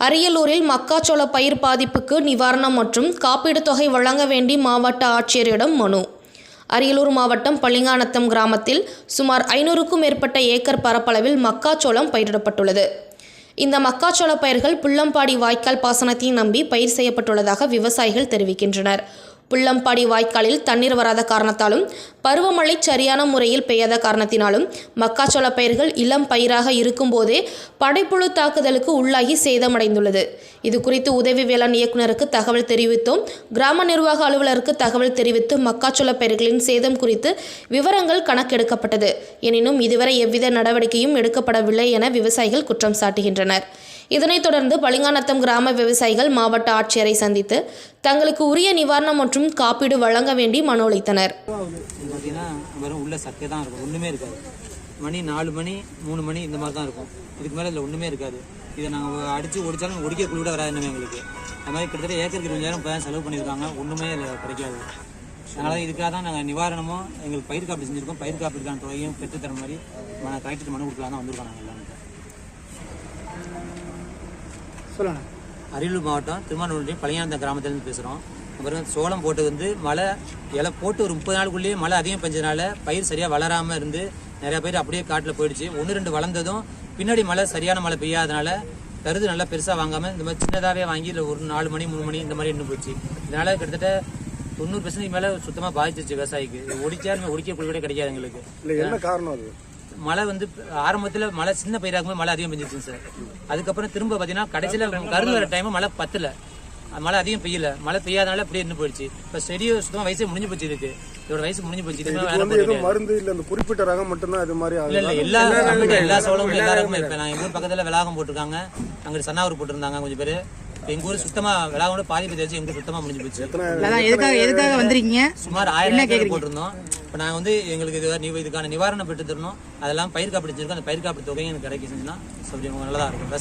அரியலூரில் மக்காச்சோள பயிர் பாதிப்புக்கு நிவாரணம் மற்றும் காப்பீடு தொகை வழங்க வேண்டி மாவட்ட ஆட்சியரிடம் மனு. அரியலூர் மாவட்டம் பள்ளிங்காநத்தம் கிராமத்தில் சுமார் 500க்கும் மேற்பட்ட ஏக்கர் பரப்பளவில் மக்காச்சோளம் பயிரிடப்பட்டுள்ளது. இந்த மக்காச்சோள பயிர்கள் புள்ளம்பாடி வாய்க்கால் பாசனத்தை நம்பி பயிர் செய்யப்பட்டுள்ளதாக விவசாயிகள் தெரிவிக்கின்றனர். புள்ளம்பாடி வாய்க்காலில் தண்ணீர் வராத காரணத்தாலும் பருவமழை சரியான முறையில் பெய்யாத காரணத்தினாலும் மக்காச்சோள பயிர்கள் இளம் பயிராக இருக்கும்போதே படைப்புழு தாக்குதலுக்கு உள்ளாகி சேதமடைந்துள்ளது. இது குறித்து உதவி வேளாண் இயக்குநருக்கு தகவல் தெரிவித்தோம். கிராம நிர்வாக அலுவலருக்கு தகவல் தெரிவித்து மக்காச்சோள பயிர்களின் சேதம் குறித்து விவரங்கள் கணக்கெடுக்கப்பட்டது. எனினும் இதுவரை எவ்வித நடவடிக்கையும் எடுக்கப்படவில்லை என விவசாயிகள் குற்றம் சாட்டுகின்றனர். இதனைத் தொடர்ந்து பள்ளிங்காநத்தம் கிராம விவசாயிகள் மாவட்ட ஆட்சியரை சந்தித்து தங்களுக்கு உரிய நிவாரணம் மற்றும் காப்பீடு வழங்க வேண்டி மனு அளித்தனர். உள்ள சக்கை தான் இருக்கும், ஒன்றுமே இருக்காது. மணி 4 மணி 3 மணி இந்த மாதிரி தான் இருக்கும். இதுக்கு மேலே இதில் ஒன்றுமே இருக்காது. இதை நாங்கள் அடித்து ஒடிச்சாலும் ஒடிக்கக்குள்ள கூட வராதுன்னு எங்களுக்கு. அது மாதிரி கிட்டத்தட்ட ஏக்கருக்கு 20,000 இப்போ தான் செலவு பண்ணியிருக்காங்க. ஒன்றுமே இதில் கிடைக்காது. அதனால் இதுக்காக தான் நாங்கள் நிவாரணமும் எங்களுக்கு பயிர் காப்பீடு செஞ்சுருக்கோம். பயிர் காப்பீடுக்கான தொகையும் பெற்றுத்தர மாதிரி கலெக்டர் மனு கொடுக்கலாம் தான் வந்திருக்கோம். நாங்கள் எல்லாமே சொல்லுங்க. அரியலூர் மாவட்டம் திருமானூர் பள்ளிங்காநத்தம் கிராமத்திலேருந்து பேசுகிறோம். அப்புறம் சோளம் போட்டது வந்து மழை இலை போட்டு ஒரு 30 நாளுக்குள்ளேயே மழை அதிகம் பெஞ்சதுனால பயிர் சரியாக வளராமல் இருந்து நிறையா பயிர் அப்படியே காட்டில் போயிடுச்சு. 1-2 வளர்ந்ததும் பின்னாடி மழை சரியான மழை பெய்யாதனால கருது நல்லா பெருசாக வாங்காமல் இந்த மாதிரி சின்னதாகவே வாங்கி இல்லை ஒரு 4 மணி 3 மணி இந்த மாதிரி இன்னும் போயிடுச்சு. இதனால் கிட்டத்தட்ட 90% மேலே சுத்தமாக பாதிச்சிருச்சு விவசாயிக்கு. ஒடிச்சாலுமே ஒடிக்கக்குள்ள கூட கிடைக்காது எங்களுக்கு. என்ன காரணம் அது? மழை வந்து ஆரம்பத்தில் மழை சின்ன பயிராகும்போது மழை அதிகம் பெஞ்சிருச்சு சார். அதுக்கப்புறம் திரும்ப பார்த்தீங்கன்னா கடைசியில் கருது வர டைம் மழை பத்தல, மழை அதிகம் பெய்யல. மழை பெய்யாதனால அப்படியே இருந்து போயிடுச்சு. இப்போ செடியோ சுத்தமாக வயசே முடிஞ்சு போச்சு. இதோட வயசு முடிஞ்சு போச்சு. மருந்து இல்ல அந்த குறிப்பிட்ட ரகம் மட்டும்தான் இது மாதிரி இல்ல எல்லா சோளமும் எல்லா ரகமும் இப்போ நான் எங்கள் ஊர் பக்கத்தில் விளாகம் போட்டிருக்காங்க, அங்கே சன்னாவூர் போட்டிருந்தாங்க கொஞ்சம் பேர். எங்க ஊர் சுத்தமா விளாகோட பாதிப்பு தெரிஞ்சு எங்க சுத்தமா முடிஞ்சு போச்சு. எதுக்காக வந்திருக்கீங்க? சுமார் 1000 போட்டிருந்தோம். இப்போ நாங்கள் வந்து எங்களுக்கு இதுக்கான நிவாரணம் பெற்று தரணும். அதெல்லாம் பயிர் காப்பீடு செஞ்சிருக்கோம். அந்த பயிர் காப்பீடு தொகையும் எனக்கு கிடைக்க செஞ்சுன்னா நல்லதா இருக்கும்.